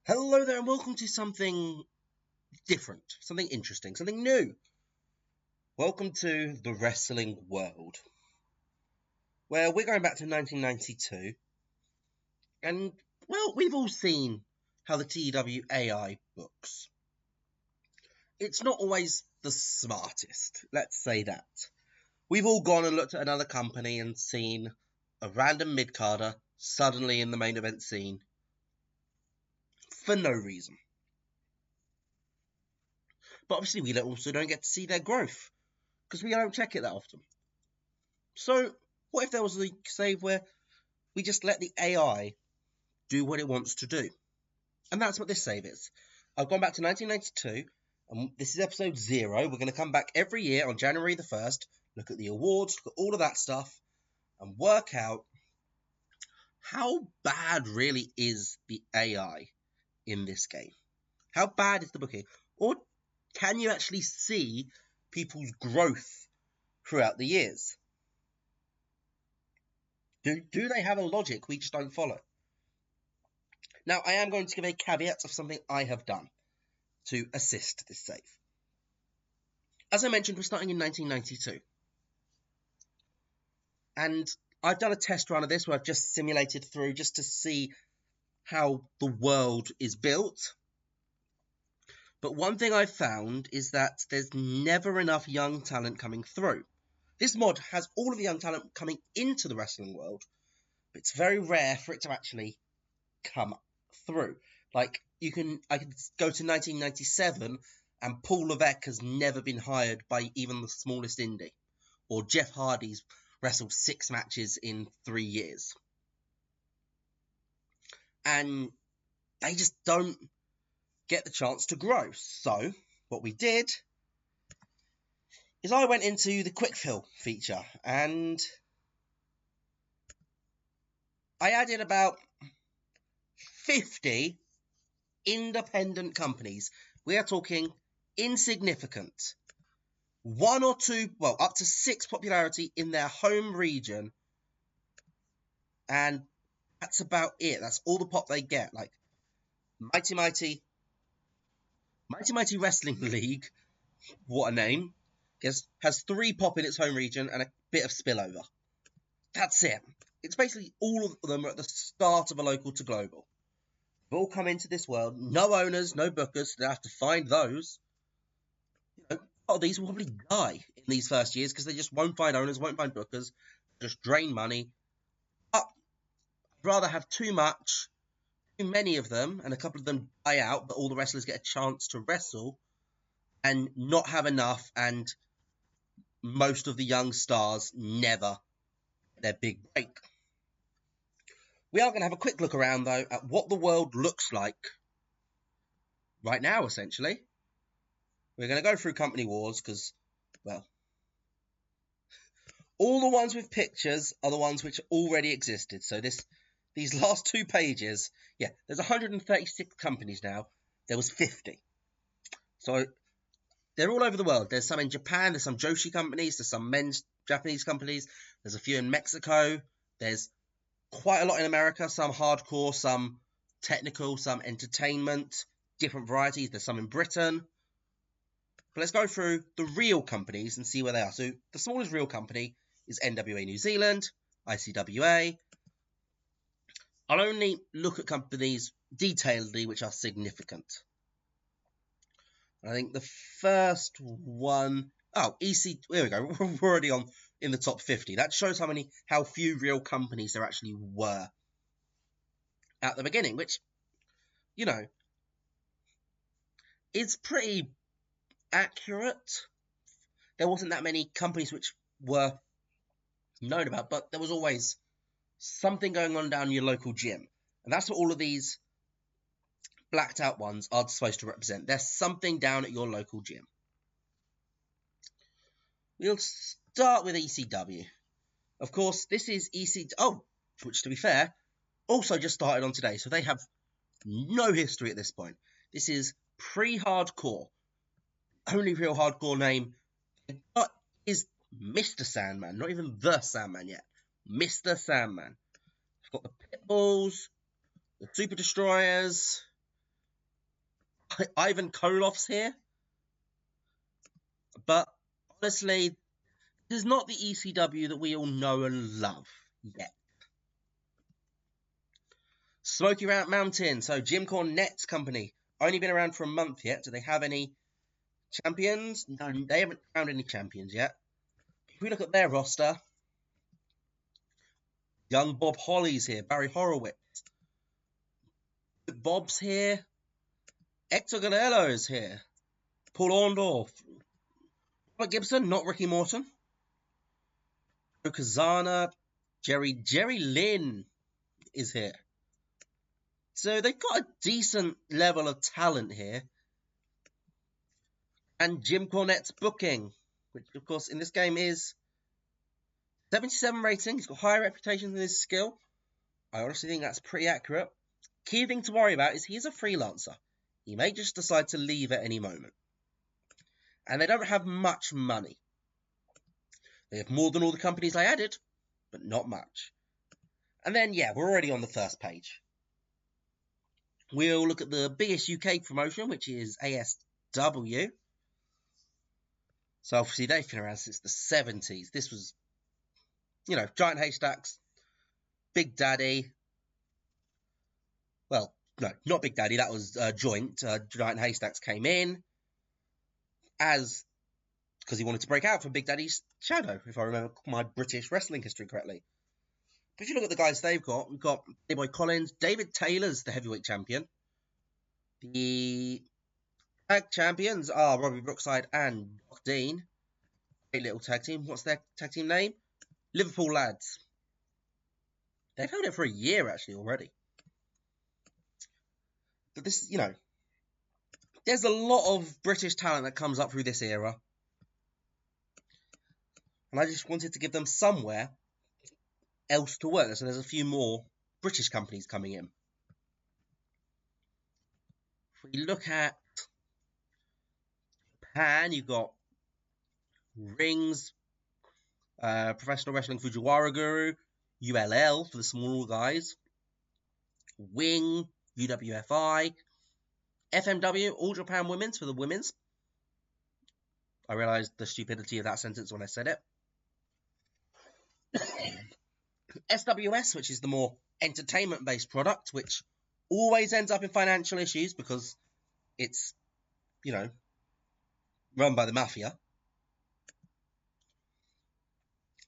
Hello there and welcome to something different, something interesting, something new. Welcome to the wrestling world, where we're going back to 1992, and, well, we've all seen how the TEW AI books. It's not always the smartest, let's say that. We've all gone and looked at another company and seen a random mid-carder suddenly in the main event scene for no reason. But obviously we also don't get to see their growth, because we don't check it that often. So, what if there was a save where we just let the AI do what it wants to do? And that's what this save is. I've gone back to 1992, and this is episode 0. We're going to come back every year on January the 1st, look at the awards, look at all of that stuff, and work out how bad really is the AI in this game. How bad is the booking? Or can you actually see people's growth throughout the years? Do they have a logic we just don't follow? Now, I am going to give a caveat of something I have done to assist this save. As I mentioned, we're starting in 1992. And I've done a test run of this where I've just simulated through just to see how the world is built. But one thing I've found is that there's never enough young talent coming through. This mod has all of the young talent coming into the wrestling world, but it's very rare for it to actually come through. Like, I could go to 1997 and Paul Levesque has never been hired by even the smallest indie. Or Jeff Hardy's wrestled 6 matches in 3 years. And they just don't get the chance to grow. So, what we did is I went into the quick fill feature and I added about 50 independent companies. We are talking insignificant. 1 or 2, well, up to 6 popularity in their home region. And that's about it. That's all the pop they get. Like, Mighty Wrestling League, what a name, has 3 pop in its home region and a bit of spillover. That's it. It's basically all of them are at the start of a local to global. They've all come into this world. No owners, no bookers. So they have to find those. A lot of these will probably die in these first years because they just won't find owners, won't find bookers, just drain money. But I'd rather have too many of them, and a couple of them die out, but all the wrestlers get a chance to wrestle, and not have enough, and most of the young stars never get their big break. We are going to have a quick look around, though, at what the world looks like right now, essentially. We're going to go through Company Wars, because, well, all the ones with pictures are the ones which already existed. So these last 2 pages, yeah, there's 136 companies now. There was 50. So they're all over the world. There's some in Japan, there's some Joshi companies, there's some men's Japanese companies, there's a few in Mexico, there's quite a lot in America, some hardcore, some technical, some entertainment, different varieties. There's some in Britain. But let's go through the real companies and see where they are. So the smallest real company is NWA New Zealand, ICWA. I'll only look at companies detailedly which are significant. I think the first one, EC, there we go, we're already in the top 50. That shows how few real companies there actually were at the beginning, which, is pretty accurate. There wasn't that many companies which were known about, but there was always something going on down your local gym. And that's what all of these blacked out ones are supposed to represent. There's something down at your local gym. We'll start with ECW. Of course, this is which, to be fair, also just started on today, so they have no history at this point. This is pre-hardcore. Only real hardcore name is Mr. Sandman, not even the Sandman yet. Mr. Sandman. It's got the Pitbulls, the Super Destroyers, Ivan Koloff's here. But honestly, this is not the ECW that we all know and love yet. Smoky Mountain, so Jim Cornette's company. Only been around for a month yet. Do they have any champions? No, they haven't found any champions yet. If we look at their roster, young Bob Holly's here, Barry Horowitz. Bob's here. Hector Guerrero's here. Paul Orndorff. Robert Gibson, not Ricky Morton. Kazana. Jerry Lynn is here. So they've got a decent level of talent here. And Jim Cornette's booking, which of course in this game is 77 rating. He's got higher reputation than his skill. I honestly think that's pretty accurate. Key thing to worry about is he's a freelancer. He may just decide to leave at any moment. And they don't have much money. They have more than all the companies I added, but not much. And then, yeah, we're already on the first page. We'll look at the biggest UK promotion, which is ASW. So obviously they've been around since the 70s. This was, Giant Haystacks, Big Daddy. Well, no, not Big Daddy. That was joint. Giant Haystacks came in because he wanted to break out from Big Daddy's shadow, if I remember my British wrestling history correctly. But if you look at the guys they've got, we've got Boy Collins, David Taylor's the heavyweight champion. The tag champions are Robbie Brookside and Doc Dean. Great little tag team. What's their tag team name? Liverpool Lads. They've held it for a year, actually, already. But this, there's a lot of British talent that comes up through this era. And I just wanted to give them somewhere else to work. So there's a few more British companies coming in. If we look at Japan, you've got Rings, Professional Wrestling Fujiwara Guru, ULL for the small guys, Wing, UWFI, FMW, All Japan Women's for the women's. I realised the stupidity of that sentence when I said it. SWS, which is the more entertainment-based product, which always ends up in financial issues because it's, run by the mafia.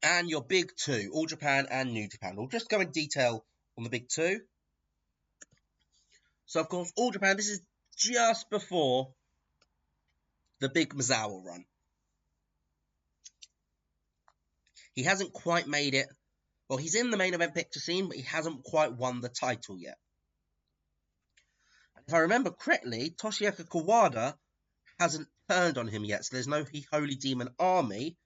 And your big two, All Japan and New Japan. We'll just go in detail on the big two. So, of course, All Japan, this is just before the big Misawa run. He hasn't quite made it. Well, he's in the main event picture scene, but he hasn't quite won the title yet. And if I remember correctly, Toshiyuki Kawada hasn't turned on him yet, so there's no Holy Demon Army,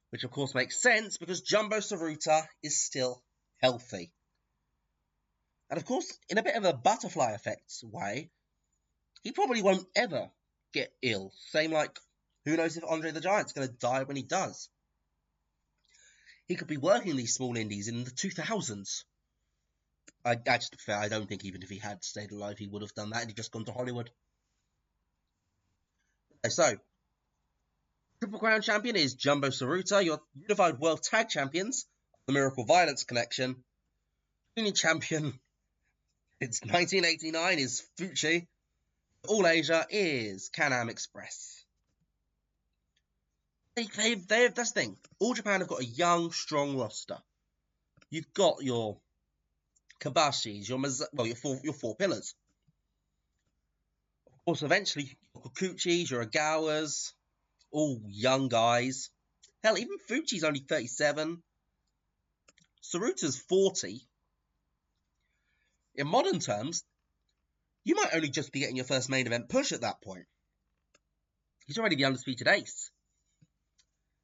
which of course makes sense because Jumbo Tsuruta is still healthy. And of course, in a bit of a butterfly effects way, he probably won't ever get ill. Same like, who knows if Andre the Giant's going to die when he does. He could be working these small indies in the 2000s. I don't think even if he had stayed alive, he would have done that and he'd just gone to Hollywood. So, Triple Crown Champion is Jumbo Tsuruta. Your Unified World Tag Champions, the Miracle Violence Connection. Union Champion, it's 1989, is Fuchi. All Asia is Can-Am Express. That's the thing. All Japan have got a young, strong roster. You've got your Kabashis, your four pillars. Of course, eventually, your Kikuchis, your Agawas, all young guys. Hell, even Fuchi's only 37. Saruta's 40. In modern terms, you might only just be getting your first main event push at that point. He's already the undisputed ace.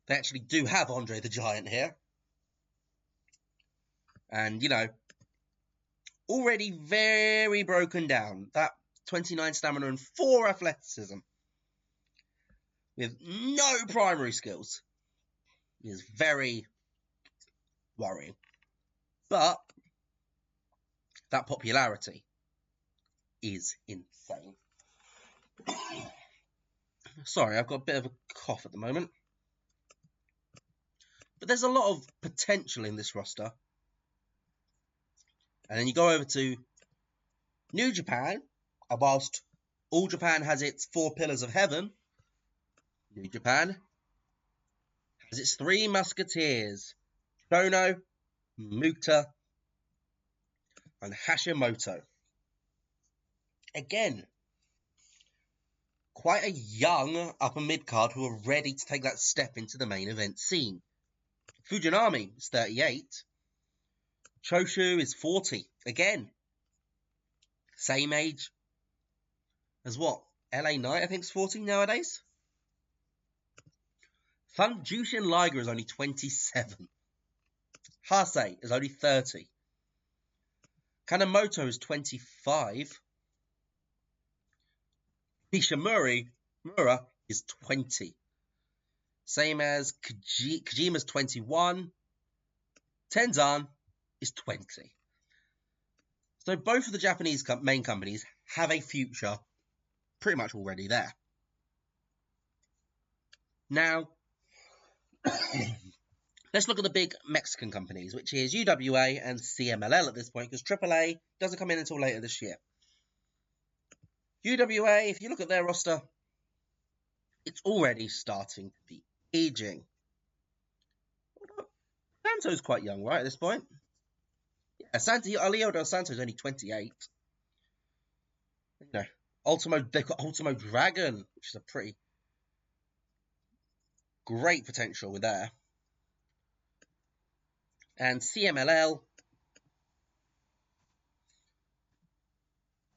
They actually do have Andre the Giant here. And, already very broken down. That 29 stamina and 4 athleticism with no primary skills is very worrying. But that popularity is insane. Sorry, I've got a bit of a cough at the moment. But there's a lot of potential in this roster. And then you go over to New Japan, and whilst All Japan has its 4 pillars of heaven, New Japan has its 3 musketeers, Shono, Muta, and Hashimoto. Again, quite a young upper mid-card who are ready to take that step into the main event scene. Fujinami is 38. Choshu is 40. Again, same age as what? LA Knight, I think, is 40 nowadays. Jushin Liger is only 27. Hase is only 30. Kanemoto is 25. Ishimura is 20. Same as Kojima's 21. Tenzan is 20. So both of the Japanese main companies have a future pretty much already there. Now, let's look at the big Mexican companies, which is UWA and CMLL at this point, because AAA doesn't come in until later this year. UWA, if you look at their roster, it's already starting to be aging. Santo's quite young, right, at this point? Yeah, Leo Del Santo's only 28. You know, they've got Ultimo Dragon, which is a pretty great potential with there. And CMLL.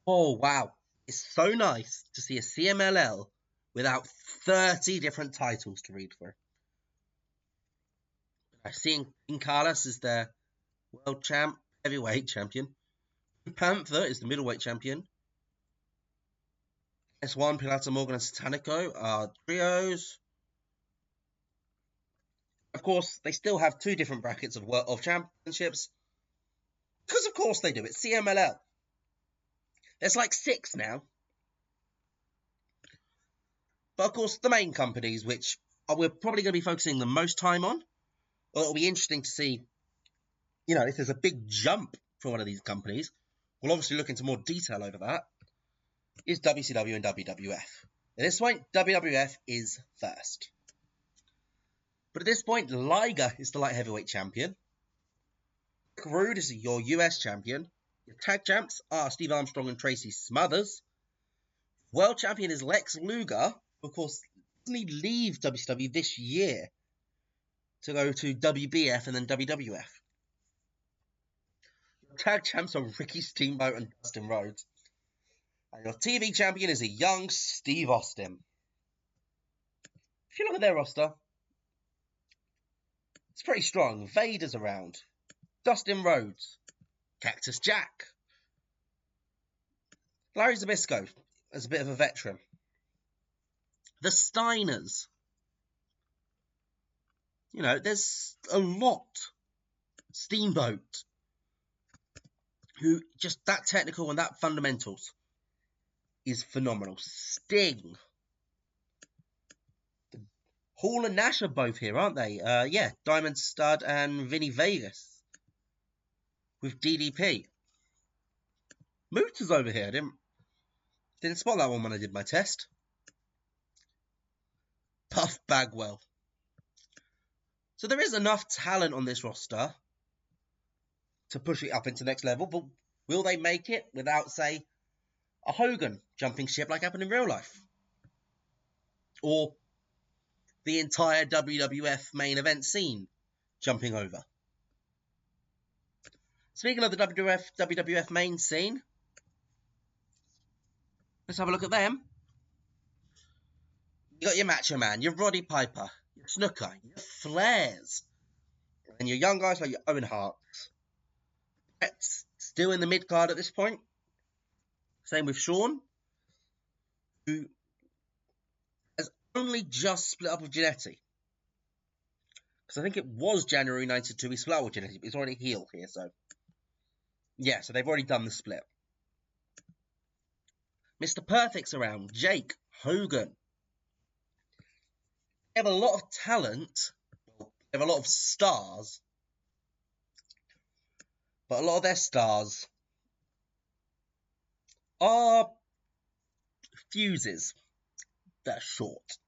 Oh, wow. It's so nice to see a CMLL without 30 different titles to read through. Seeing King Carlos is their world heavyweight champion. Panther is the middleweight champion. S1, Pilato Morgan, and Satanico are trios. Of course, they still have 2 different brackets of championships. Because of course they do. It's CMLL. There's like 6 now. But of course, the main companies, which we're probably going to be focusing the most time on, well, it'll be interesting to see, if there's a big jump for one of these companies. We'll obviously look into more detail over that. Is WCW and WWF. At this point, WWF is first. But at this point, Liger is the light heavyweight champion. Rude is your US champion. Your tag champs are Steve Armstrong and Tracy Smothers. World champion is Lex Luger. Of course, doesn't he leave WCW this year to go to WBF and then WWF? Your tag champs are Ricky Steamboat and Dustin Rhodes. And your TV champion is a young Steve Austin. If you look at their roster, it's pretty strong. Vader's around. Dustin Rhodes. Cactus Jack. Larry Zbyszko as a bit of a veteran. The Steiners. There's a lot. Steamboat. Who just that technical and that fundamentals is phenomenal. Sting. Hall and Nash are both here, aren't they? Yeah, Diamond Stud and Vinny Vegas. With DDP. Muta's over here. Didn't spot that one when I did my test. Puff Bagwell. So there is enough talent on this roster to push it up into next level, but will they make it without, say, a Hogan jumping ship like happened in real life? Or the entire WWF main event scene jumping over? Speaking of the WWF main scene, let's have a look at them. You got your Macho Man, your Roddy Piper, your Snooker, your Flairs, and your young guys like your Owen Harts. That's still in the mid-card at this point. Same with Shawn, who has only just split up with Jannetty. Because I think it was January 92 he split up with Jannetty, but he's already heel here, so... Yeah, so they've already done the split. Mr. Perfect's around, Jake, Hogan. They have a lot of talent, they have a lot of stars, but a lot of their stars are fuses that are short.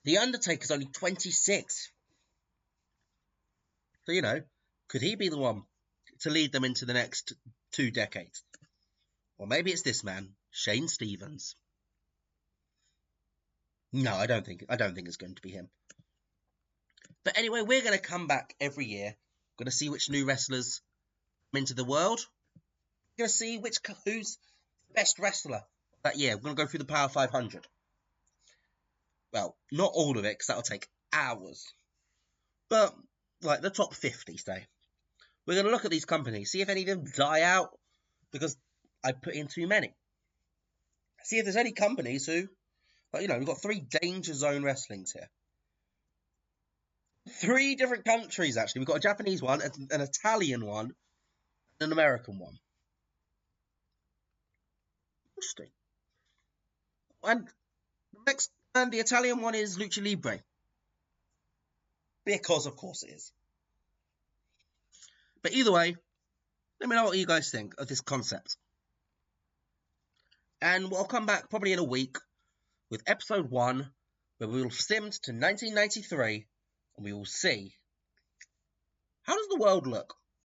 The Undertaker's only 26. So, could he be the one to lead them into the next 2 decades? Or maybe it's this man, Shane Stevens. No, I don't think it's going to be him. But anyway, we're going to come back every year. We're going to see which new wrestlers come into the world. We're going to see who's the best wrestler that year. We're going to go through the Power 500. Well, not all of it, because that'll take hours. But, like, the top 50, say. We're going to look at these companies, see if any of them die out, because I put in too many. See if there's any companies who, we've got 3 Danger Zone Wrestlings here. 3 different countries, actually. We've got a Japanese one, an Italian one, and an American one. Interesting. And the Italian one is Lucha Libre. Because, of course, it is. But either way, let me know what you guys think of this concept. And we'll come back probably in a week with episode 1, where we will simmed to 1993, and we will see, how does the world look